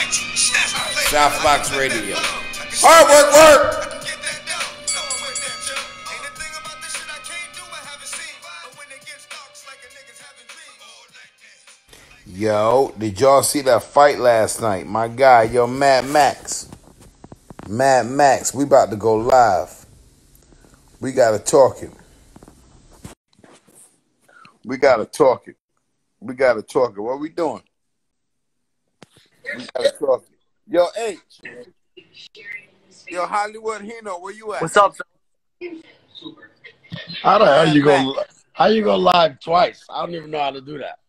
SouthBox Radio. Hard work. Yo, did y'all see that fight last night? My guy, yo, Mad Max, we about to go live. We gotta talk it. What we doing? We gotta talk it. Yo, H. Yo, Hollywood Hino, where you at? What's up, Super. How the hell how you go live twice? I don't even know how to do that.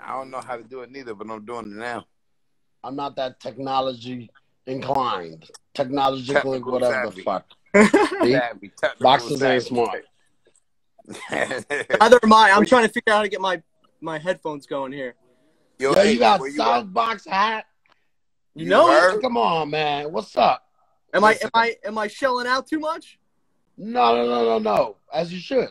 I don't know how to do it neither, but I'm doing it now. I'm not that technology inclined. Technologically, whatever the fuck. Boxers ain't smart. Neither am I. I'm trying to figure out how to get my headphones going here. Yo, you got SouthBox hat? You know it? Come on, man. What's up? Am I shelling out too much? No. As you should.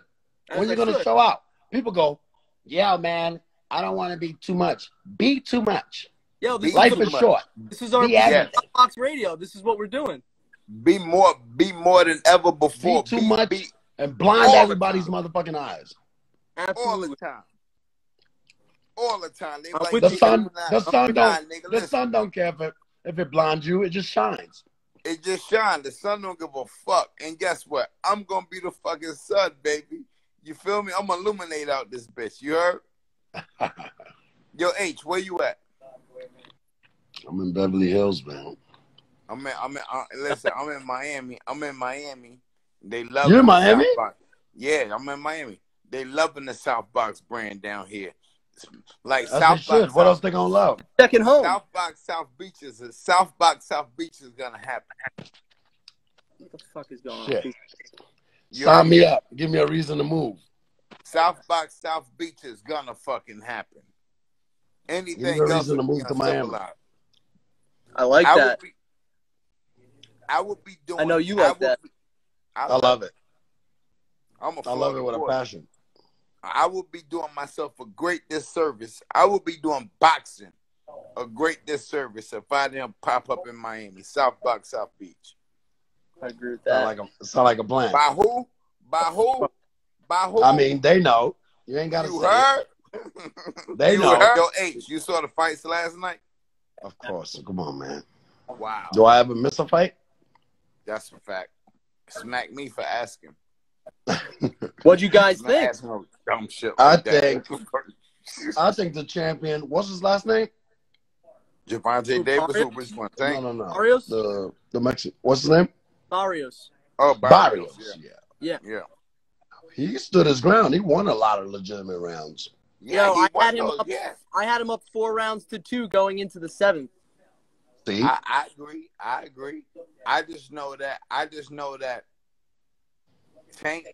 When you gonna show out? People go, yeah, man. I don't want to be too much. Be too much. Yo, life is short. This is our SouthBox Radio. This is what we're doing. Be more than ever before. Be too much and blind everybody's motherfucking eyes. Absolutely. All the time. They like, the sun don't care if it blinds you. It just shines. It just shines. The sun don't give a fuck. And guess what? I'm gonna be the fucking sun, baby. You feel me? I'm gonna illuminate out this bitch. You heard? Yo, H, where you at? I'm in Beverly Hills, man. Listen, I'm in Miami. They love. You're in Miami? Yeah, I'm in Miami. They loving the SouthBox brand down here. Like SouthBox. What else they gonna love? Second home. SouthBox South Beaches. SouthBox South Beach is gonna happen. What the fuck is going on? Sign me up. Give me a reason to move. SouthBox South Beach is gonna fucking happen. Anything else to move to Miami. I like that. I would be doing. I know you like that. I love it. I love it with a passion. I would be doing myself a great disservice. I would be doing boxing a great disservice if I didn't pop up in Miami. SouthBox South Beach. I agree with that. Sound like a plan. By who? I mean, they know. You ain't got to say heard? It. They know. Heard? Yo, H, you saw the fights last night? Of course. Come on, man. Wow. Do I ever miss a fight? That's a fact. Smack me for asking. What'd you guys think? Dumb shit I think the champion, what's his last name? Gervonta Davis or which one? No. Barrios? The Mexican. What's his name? Barrios. Oh, Barrios. Yeah. He stood his ground. He won a lot of legitimate rounds. Yeah, I had him up 4 rounds to 2 going into the 7th. See? I agree. I just know that Tank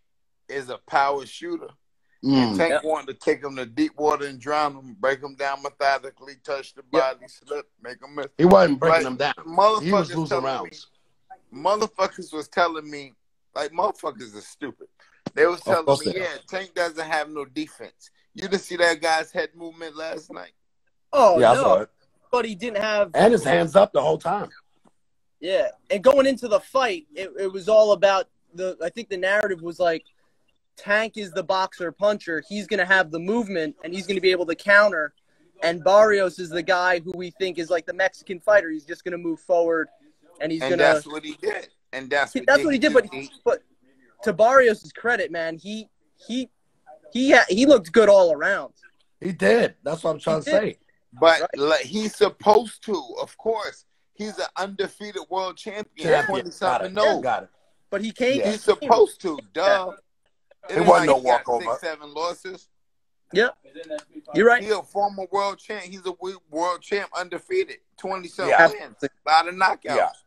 is a power shooter. And Tank wanted to take him to deep water and drown him, break him down methodically, touch the body, slip, make him miss. He wasn't breaking him down. He was losing rounds. Motherfuckers was telling me, like, motherfuckers are stupid. They was telling me, Tank doesn't have no defense. You didn't see that guy's head movement last night? Oh, yeah, I saw it. But he didn't have... And his hands up the whole time. Yeah. And going into the fight, it was all about I think the narrative was like, Tank is the boxer puncher. He's going to have the movement, and he's going to be able to counter. And Barrios is the guy who we think is like the Mexican fighter. He's just going to move forward, and he's going to... that's what he did. And that's what he did. But to Barrios' credit, man, he looked good all around. He did. That's what I'm trying to say. But he's supposed to, of course. He's an undefeated world champion. 20-something. Got it. But he came. He's supposed to, duh. It wasn't no walkover. 6-7 losses. Yep. You're right. He's a former world champ. He's a world champ, undefeated. 20-something wins. A lot of knockouts.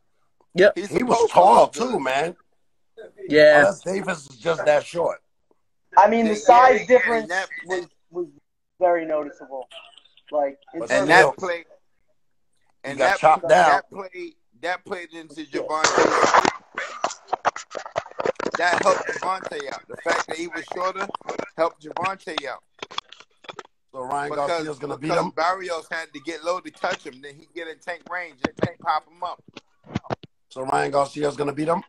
Yep. He was tall, too, man. Yeah. Unless Davis is just that short. I mean, the size difference was very noticeable. Like, that played into Gervonta. That helped Gervonta out. The fact that he was shorter helped Gervonta out. So Ryan Garcia's going to beat him? Barrios had to get low to touch him. Then he get in Tank range and Tank pop him up. So Ryan Garcia's going to beat him?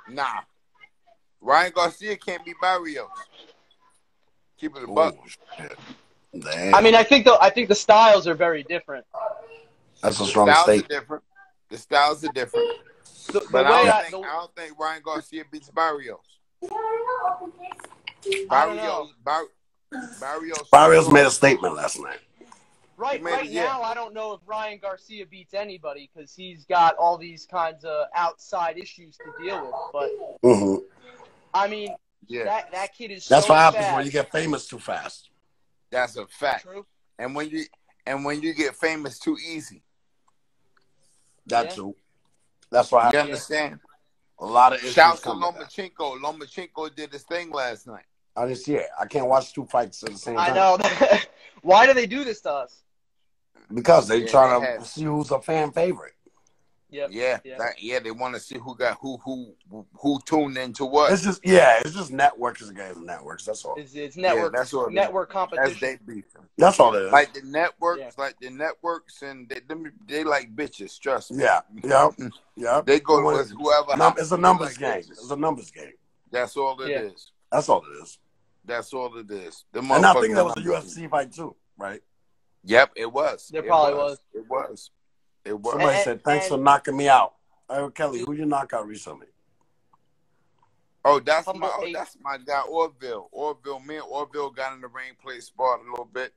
Nah. Ryan Garcia can't beat Barrios. Keep it a buck. Damn. I mean, I think the styles are very different. That's a strong state. The styles are different. But I don't think Ryan Garcia beats Barrios. Barrios made a statement last night. Right now, I don't know if Ryan Garcia beats anybody because he's got all these kinds of outside issues to deal with. But I mean, that kid is. That's what happens when you get famous too fast. That's a fact. True. And when you get famous too easy. That too. That's why you understand. A lot of issues. Shout to Lomachenko. Lomachenko did his thing last night. I didn't see it. I can't watch two fights at the same time. I know. Why do they do this to us? Because they trying to see who's a fan favorite. Yep. Yeah. They want to see who tuned into what. It's just networks against networks. That's all. It's network. That's what network competition. That's they beef. That's all it is. Like the networks, and they like bitches. Trust me. Yeah. They go with whoever. It's a numbers game. It's a numbers game. That's all it is. That's all it is. That's all it is. And I think that was a UFC fight too, right? Yep, it was. There probably was. It was. Somebody said, "Thanks for knocking me out." Hey, Kelly, who you knock out recently? Oh, that's my guy Orville. Me and Orville got in the ring, played sport a little bit,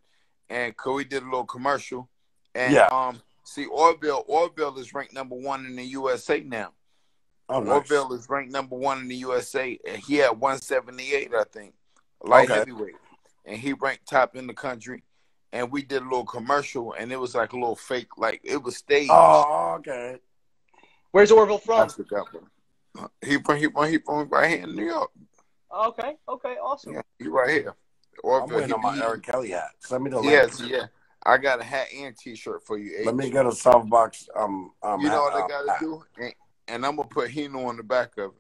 and we did a little commercial. And see, Orville is ranked #1 in the USA now. Oh, nice. Orville is ranked #1 in the USA, and he had 178, I think, light heavyweight, and he ranked top in the country. And we did a little commercial, and it was like a little fake, like it was staged. Oh, okay. Where's Orville from? He from right here in New York. Okay, awesome. Yeah, he right here. I'm waiting on my Eric Kelly hat. Send me the link. Yes, I got a hat and T-shirt for you. Let me get a SouthBox. You know what I gotta do, and I'm gonna put Hino on the back of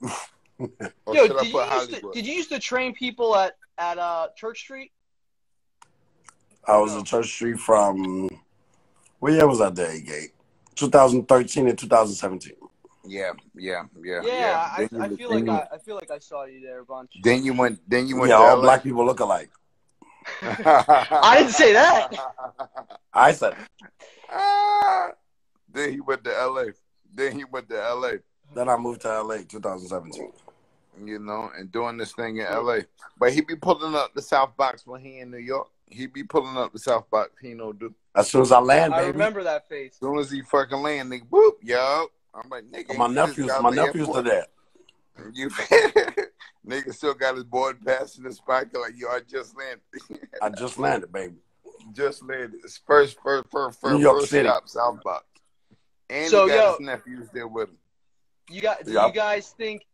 it. Yo, did you used to train people at Church Street? I was at Church Street from what year was that day, Gate? 2013 and 2017. Yeah. I feel like I saw you there a bunch. Then you went. Yeah, all black people look alike. I didn't say that. I said it. Then he went to LA. Then I moved to LA 2017. You know, and doing this thing in LA. But he be pulling up the SouthBox when he in New York. He be pulling up the SouthBox. He do. As soon as I land, baby. I remember that face. As soon as he fucking land, nigga, whoop, yo. I'm like, nigga. My nephews are there. You nigga still got his board pass in his pocket like, yo, I just landed. I just landed, baby. Just landed. It's first New York City. stop, SouthBox. And so, he got his nephews there with him. Do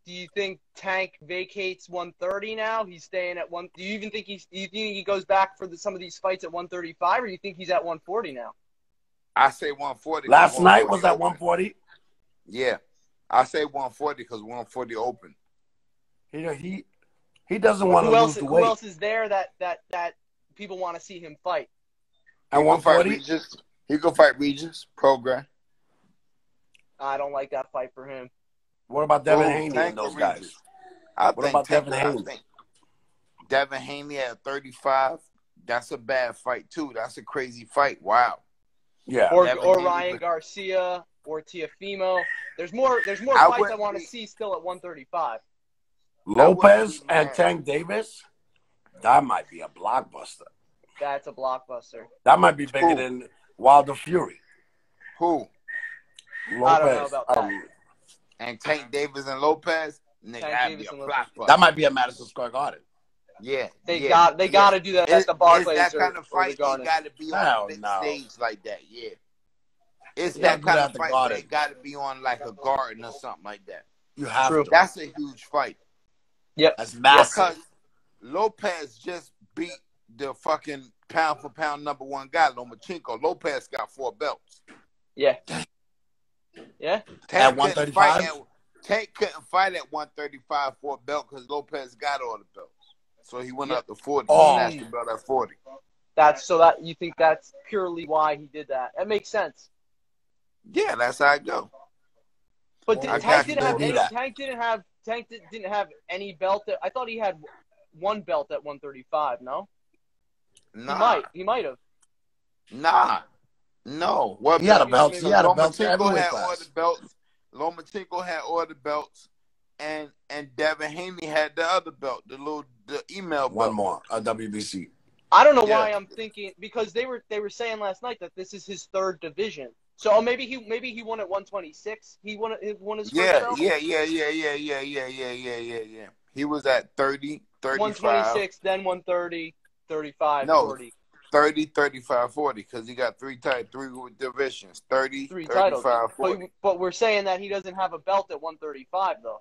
you think Tank vacates 130 now? He's staying at one. Do you think he goes back for some of these fights at 135, or do you think he's at 140 now? I say 140. Last night was at 140. Yeah, I say 140 because 140 open. He doesn't want to lose the weight. Who else is there that people want to see him fight? At 140, he go fight Regis Program. I don't like that fight for him. What about Devin Haney and those guys? What about Devin Haney? Devin Haney at 35. That's a bad fight too. That's a crazy fight. Wow. Yeah. Or Ryan Garcia or Teofimo. There's more fights I want to see still at 135. Lopez and Tank Davis. That might be a blockbuster. That's a blockbuster. That might be bigger than Wilder Fury. Who? Lopez. I don't know about that. And Tank Davis and Lopez, nigga, that'd be a blockbuster. That might be a Madison Square Garden. Yeah, they got to do that at the Barclays. It's that kind of fight. They got to be on a big stage like that. Yeah, it's that kind of fight. They got to be on like a garden or something like that. You have to. That's a huge fight. Yep, that's massive. Because Lopez just beat the fucking pound for pound #1 guy, Lomachenko. Lopez got 4 belts. Yeah. Yeah. At 135? Tank couldn't fight at 135 for a belt because Lopez got all the belts. So he went up to 40. Oh. He snatched the belt at 40. You think that's purely why he did that? That makes sense. Yeah, that's how it go. But Tank didn't have any belt. I thought he had one belt at 135. No. Nah. He might have. Nah. No. He had a belt. He had a belt for every Lomachenko weight had all class. the belts. Lomachenko had all the belts, and Devin Haney had the other belt, the email belt. One more, a WBC. I don't know why I'm thinking, because they were saying last night that this is his third division. So maybe he won at 126. He won his first belt? Yeah. He was at 30, 35. 126, then 130, 35, No, 40. 30, 35, 40, because he got three divisions. 30, Three 35, titles. 40. But we're saying that he doesn't have a belt at 135, though.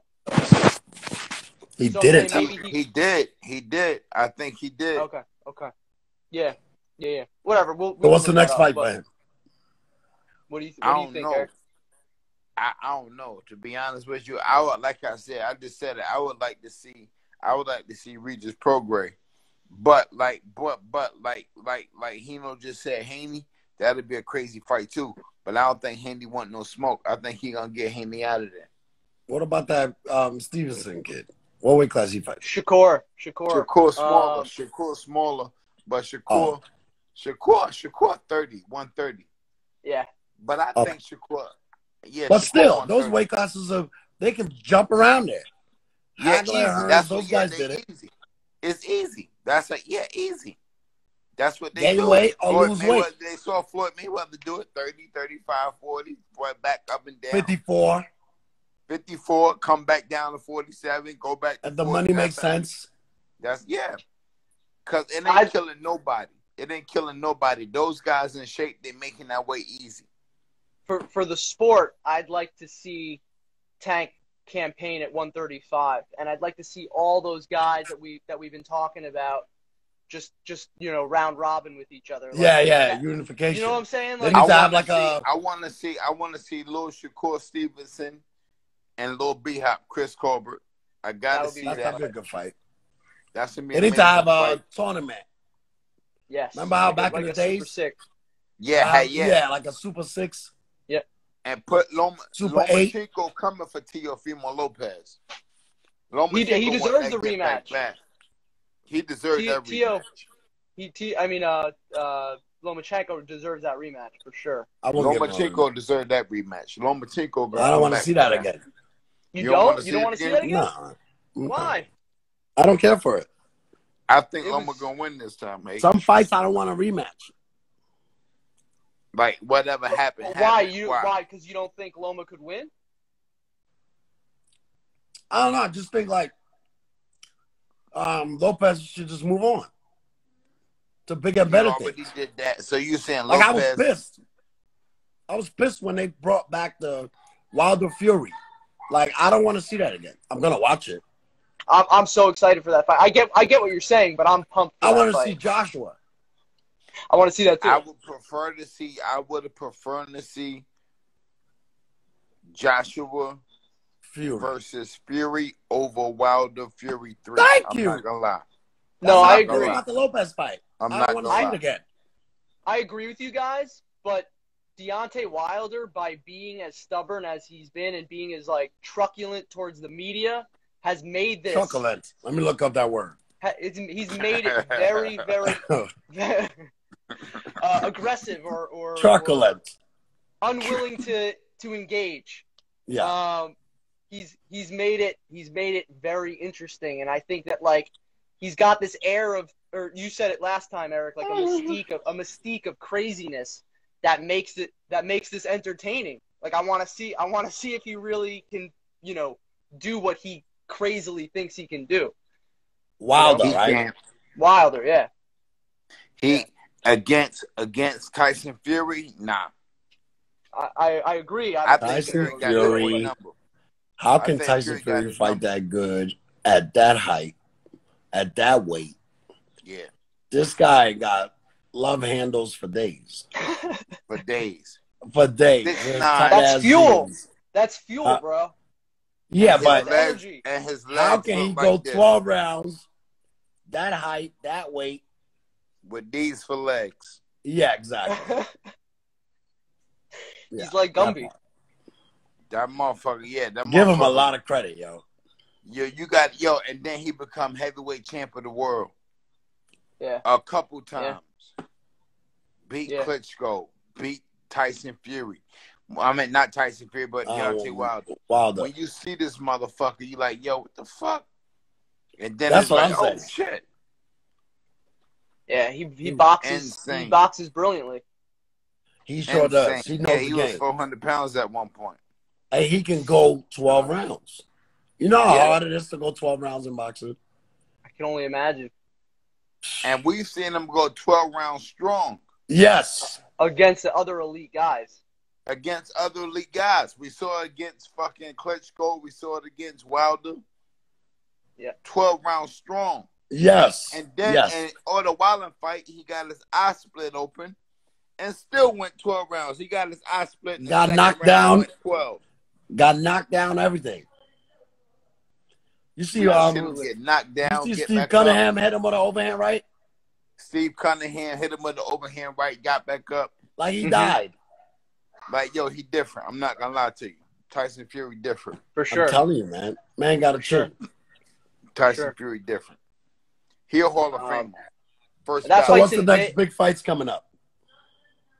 He So didn't. He did. I think he did. Okay. Yeah. Whatever. So what's the next fight for him? What do you think, know. Eric? I don't know. To be honest with you, like I said, I just said it. I would like to see Regis Prograis. But like Hino just said, Haney, that'd be a crazy fight too. But I don't think Haney want no smoke. I think he gonna get Haney out of there. What about that Stevenson kid? What weight class he fight? Shakur smaller. Shakur smaller. But Shakur 30, 130. Yeah. But I think Shakur, But still, those weight classes they can jump around there. Yeah, Hagler, easy. Hearns, those guys did it. Easy. It's easy. Easy. That's what they Gain do. weight or lose weight. They saw Floyd Mayweather do it 30, 35, 40, back up and down. 54, come back down to 47, go back to and the money makes sense. Because it ain't killing nobody. It ain't killing nobody. Those guys in shape, they making that way easy. For the sport, I'd like to see Tank campaign at 135, and I'd like to see all those guys that we've been talking about just round robin with each other. Unification. You know what I'm saying? They need to have I want to see Lil Shakur Stevenson and Lil B-Hop, Chris Colbert. I gotta see that. That'd be a good fight. That's gonna be. They need to have a tournament. Yes. Remember how back in the days? Super Six. Yeah, like a Super 6. Yep. And put Lomachenko 8 coming for Teofimo Lopez. He deserves the rematch. He deserves that rematch. Lomachenko deserves that rematch for sure. Lomachenko deserves that rematch. Lomachenko. I don't want to see that again. You don't? You don't want to see that again? No. Why? I don't care for it. I think Loma gonna win this time, mate. Some fights I don't want a rematch. Like whatever happened. Why? Because you don't think Loma could win? I don't know. I just think like Lopez should just move on to bigger and better things. He did that. So you saying Lopez? Like I was pissed. I was pissed when they brought back the Wilder Fury. Like I don't want to see that again. I'm gonna watch it. I'm so excited for that fight. I get what you're saying, but I'm pumped. I want to see Joshua. I want to see that too. I would have preferred to see Joshua Fury versus Fury over Wilder Fury 3. Thank you. I'm not gonna lie. No, I agree. About the Lopez fight. I don't want to see it again. I agree with you guys, but Deontay Wilder, by being as stubborn as he's been and being as truculent towards the media, has made this. Truculent. Let me look up that word. He's made it very, very aggressive or truculent, or unwilling to engage. Yeah. He's made it very interesting, and I think that he's got this air of, or you said it last time, Eric, like a mystique of craziness that makes this entertaining. Like I want to see if he really can, do what he crazily thinks he can do. Wilder, right? Wilder, yeah. He against Tyson Fury, nah. I agree. I think Tyson Fury. How can Tyson Fury fight that good at that height, at that weight? Yeah. This guy got love handles for days. For days. That's fuel. Jeans. That's fuel, bro. Yeah, but and his legs how can he go 12 rounds, that height, that weight. With these for legs. Yeah, exactly. He's like Gumby. That motherfucker, yeah. That Give him a lot of credit, yo. You got, and then he become heavyweight champ of the world. Yeah. A couple times. Yeah. Beat Klitschko. Beat Tyson Fury. I mean, not Tyson Fury, but Deontay Wilder. When you see this motherfucker, you like, yo, what the fuck? And then that's it's what like, I'm saying. Shit. Yeah, he boxes. Insane. He boxes brilliantly. He sure does. He knows the game. Was 400 pounds at one point. Hey, he can go 12 rounds. You know how hard it is to go 12 rounds in boxing? I can only imagine. And we've seen him go 12 rounds strong. Yes. Against the other elite guys. Against other elite guys. We saw it against fucking Klitschko. We saw it against Wilder. Yeah. 12 rounds strong. Yes. And then on the Wilder fight, he got his eye split open and still went 12 rounds. He got his eye split. Got knocked down. 12. Got knocked down, everything. You see, get knocked down. You see Steve Cunningham hit him with an overhand right? Steve Cunningham hit him with the overhand right, got back up. Like he died. Like, yo, he different. I'm not going to lie to you. Tyson Fury different. For sure. I'm telling you, man. Man got a chin. Tyson Fury different. He a Hall of Famer. So what's the next big fights coming up?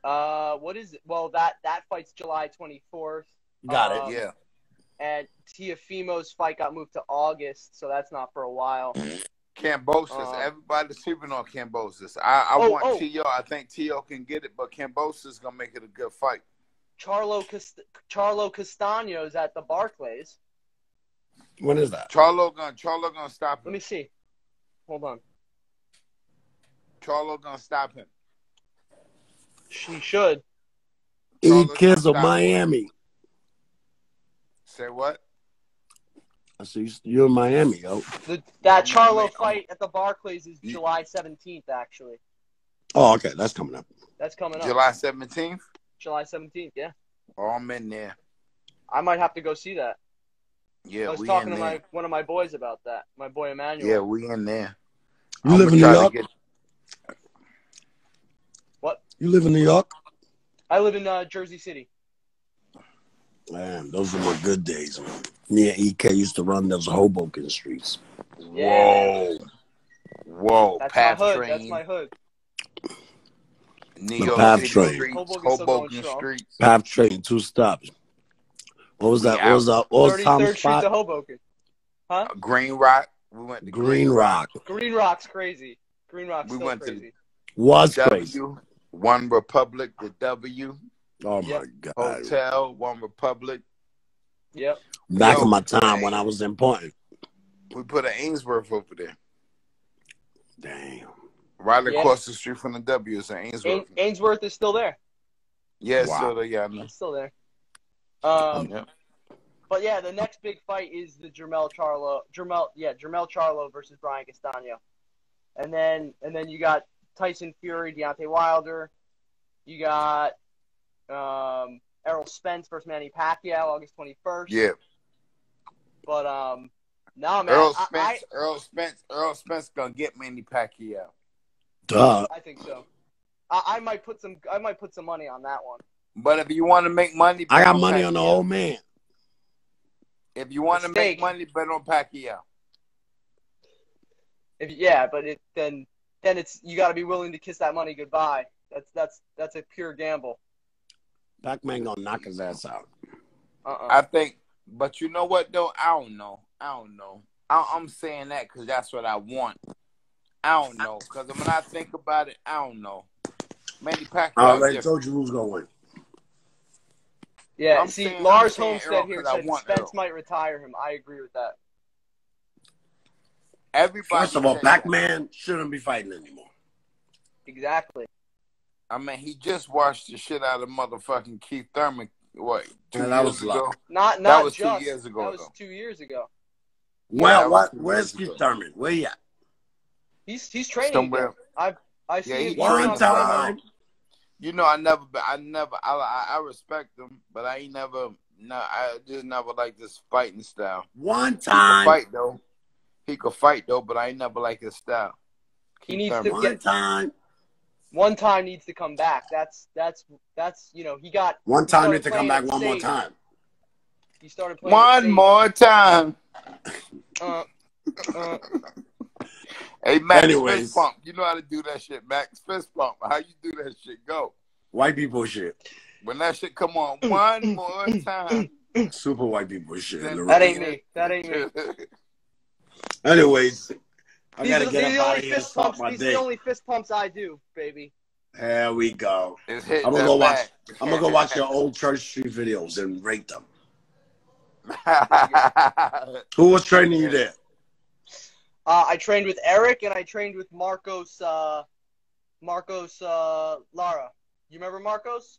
What is it? Well, that fight's July 24th. Got it. Yeah. And Teofimo's fight got moved to August, so that's not for a while. Cambosis. Everybody's sleeping on Cambosis. I want T.O. I think T.O. can get it, but Cambosis is going to make it a good fight. Charlo Castaño's at the Barclays. When is that? Charlo gonna stop him. Let me see. Hold on. Charlo gonna stop him. She should. Kids of Miami. Say what? I see you're in Miami, yo. That Charlo fight at the Barclays is July 17th, actually. Oh, okay. That's coming up. That's coming up. July 17th? July 17th, yeah. Oh, I'm in there. I might have to go see that. Yeah, I was talking to one of my boys about that. My boy Emmanuel. Yeah, we in there. You live in New York? What? You live in New York? I live in Jersey City. Man, those are my good days, man. Me and EK used to run those Hoboken streets. Yeah. Whoa. That's Path my hood. train. That's my hood. New York Path City train. streets, Hoboken streets. Path train, 2 stops. What was that? What was that? What was Tom's 33rd Street spot? to Hoboken. Huh? Green Rock. We went to Green Rock. Green Rock's crazy. Green Rock's still went crazy. Was W, crazy. One Republic, the W. Oh, my God. Hotel, One Republic. Yep. Back in my time when I was important. We put an Ainsworth over there. Damn. Right across the street from the W is an Ainsworth. Ainsworth is still there. Yeah, it's still there. Yeah, I know. It's still there. But yeah, the next big fight is the Jermell Charlo versus Brian Castano. And then you got Tyson Fury, Deontay Wilder. You got Errol Spence versus Manny Pacquiao, August 21st. Yeah. But no, man. Errol Spence gonna get Manny Pacquiao. Duh. I think so. I might put some money on that one. But if you want to make money, I got money on the old man. If you want to make money, bet on Pacquiao. Then it's you got to be willing to kiss that money goodbye. That's a pure gamble. Pac-Man gonna knock his ass out. I think, but you know what though? I don't know. I'm saying that because that's what I want. I don't know because when I think about it, I don't know. Manny Pacquiao. I already told you who's gonna win. Yeah, Lars Homestead here said Spence might retire him. I agree with that. First of all, Pac-Man shouldn't be fighting anymore. Exactly. I mean, he just washed the shit out of motherfucking Keith Thurman. What? 2 years ago? That was 2 years ago. That was 2 years ago. Well, where's Keith Thurman? Where he at? He's training. Somewhere. I see him one time. You know, I respect him, but I just never liked this fighting style. One time. He could fight though, but I ain't never liked his style. He needs to one time needs to come back. That's he got one time needs to come back one more time. He started playing one more time. Hey, Max, fist pump. You know how to do that shit, Max. Fist pump. How you do that shit? Go. White people shit. When that shit come on, one more time. Super white people shit. That ain't me. That ain't me. Anyways, I gotta get up out of here and start my day. These are the only fist pumps I do, baby. There we go. I'm gonna go watch your old Church Street videos and rate them. Who was training you there? I trained with Eric and I trained with Marcos Lara. You remember Marcos?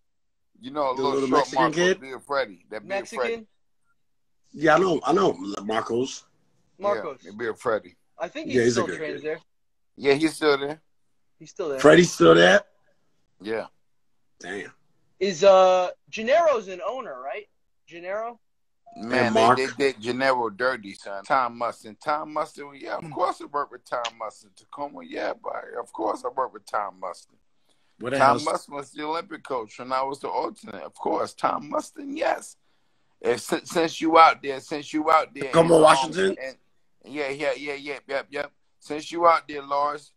You know, a little short Mexican Marcos, kid? Big Freddy. That Mexican? Freddy. Yeah, I know Marcos. Marcos. Yeah, Big Freddy. I think he's still trains there. Yeah, he's still there. He's still there. Freddy's still there? Yeah. Damn. Is Gennaro's an owner, right? Gennaro? Man, they did Gennaro dirty, son. Tom Mustin, yeah, of course I work with Tom Mustin. Tacoma, yeah, but of course I work with Tom Mustin. Tom Mustin was the Olympic coach, and I was the alternate. Of course, Tom Mustin, yes. Since you out there. Come on, Washington? Yep. Since you out there, Lars,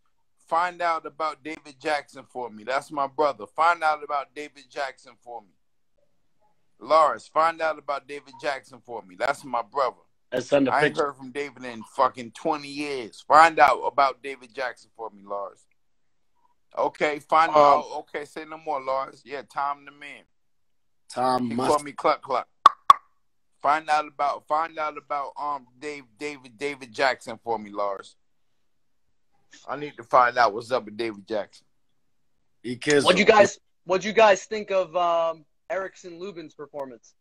find out about David Jackson for me. That's my brother. Find out about David Jackson for me. Lars, find out about David Jackson for me. That's my brother. I ain't heard from David in fucking 20 years. Find out about David Jackson for me, Lars. Okay, find out. Okay, say no more, Lars. Yeah, Tom the man. He called me Cluck Cluck. Find out about David Jackson for me, Lars. I need to find out what's up with David Jackson. What'd you guys think of Erickson Lubin's performance?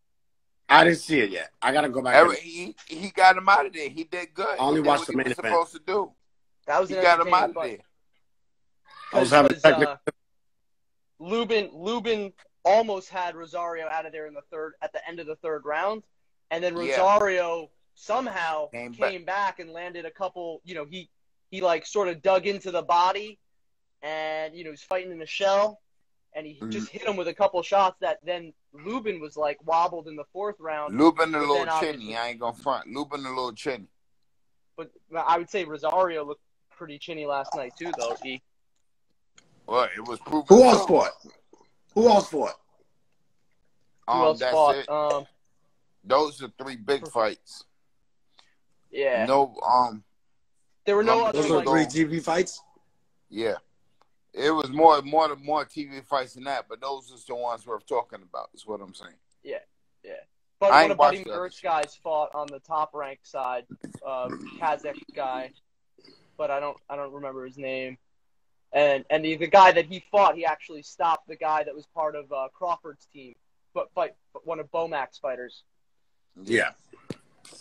I didn't see it yet. I gotta go back. He got him out of there. He did good. I only watched the main event. Supposed to do. That was he got him out of there. I was having Lubin almost had Rosario out of there at the end of the third round, and then Rosario somehow came back and landed a couple. He like sort of dug into the body, and he's fighting in the shell. And he just hit him with a couple shots that then Lubin was like wobbled in the fourth round. Lubin a little chinny. I ain't gonna front. Lubin a little chinny. But I would say Rosario looked pretty chinny last night too, though. Well, it was proven. Who else fought? That's it. Those are three big fights. Yeah. No. There were no other. Those are three TV fights. Yeah. It was more TV fights than that, but those are the ones worth talking about. Is what I'm saying. Yeah. But one of Buddy McGirt's guys fought on the top rank side, Kazakh guy, but I don't remember his name. And the guy that he fought, he actually stopped the guy that was part of Crawford's team, but one of Bomac's fighters. Yeah.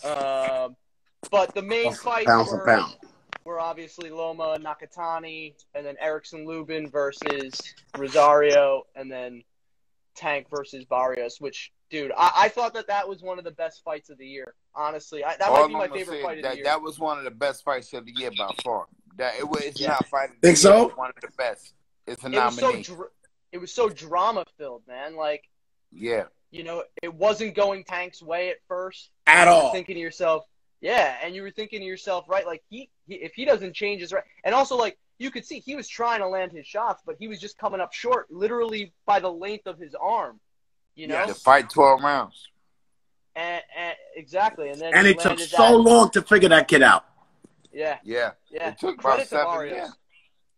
But the main fights were obviously Loma, Nakatani, and then Erickson Lubin versus Rosario, and then Tank versus Barrios, which, dude, I thought that was one of the best fights of the year. Honestly, that might be my favorite fight of the year. That was one of the best fights of the year by far. It's not fighting. Think so? It's one of the best. It's a nominee. It was so drama filled, man. Like, yeah, it wasn't going Tank's way at first. At all. Thinking to yourself, yeah, and you were thinking to yourself, right? Like if he doesn't change his right, and also like you could see he was trying to land his shots, but he was just coming up short, literally by the length of his arm. Yeah, to fight 12 rounds. And exactly, and then it took so long to figure that kid out. Yeah. It took about 7 years.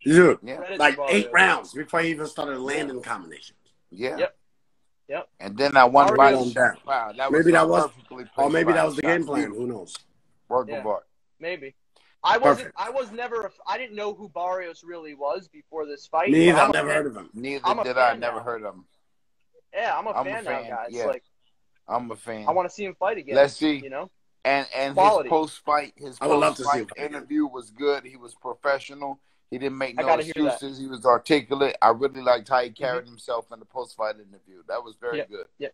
Dude, like 8 rounds before he even started landing combinations. Yeah. Yep. And then that one body shot. Wow, maybe that was the game plan. Who knows? Working hard. Maybe. I didn't know who Barrios really was before this fight. Neither. I've never heard of him. Neither did I. Never heard of him. Yeah, I'm a fan now, guys. Yeah. Like, I'm a fan. I want to see him fight again. Let's see. And his post-fight interview was good. He was professional. He didn't make no excuses. He was articulate. I really liked how he carried himself in the post-fight interview. That was very good. Yeah.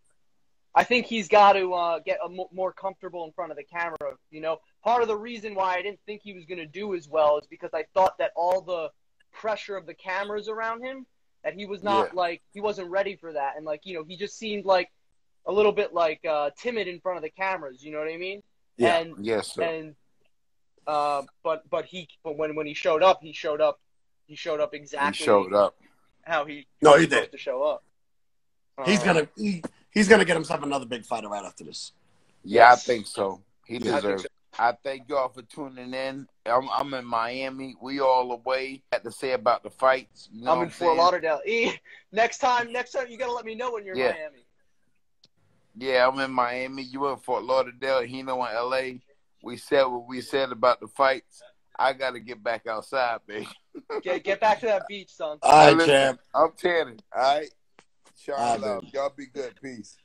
I think he's got to get more comfortable in front of the camera. Part of the reason why I didn't think he was going to do as well is because I thought that all the pressure of the cameras around him that he was not like, he wasn't ready for that. And like, you know, he just seemed like a little bit like timid in front of the cameras. You know what I mean? Yeah. And, yes, sir. And, but when he showed up exactly. He showed up How he did supposed to show up. He's gonna get himself another big fighter right after this. Yeah, I think so. He deserves it. I thank y'all for tuning in. I'm in Miami. We all away. Had to say about the fights. You know I'm in Fort Lauderdale. Next time you gotta let me know when you're in Miami. Yeah, I'm in Miami. You in Fort Lauderdale. He know in LA. We said what we said about the fights. I gotta get back outside, baby. Get back to that beach, son. All right, champ. I'm tanning. All right. All right, Y'all be good. Peace.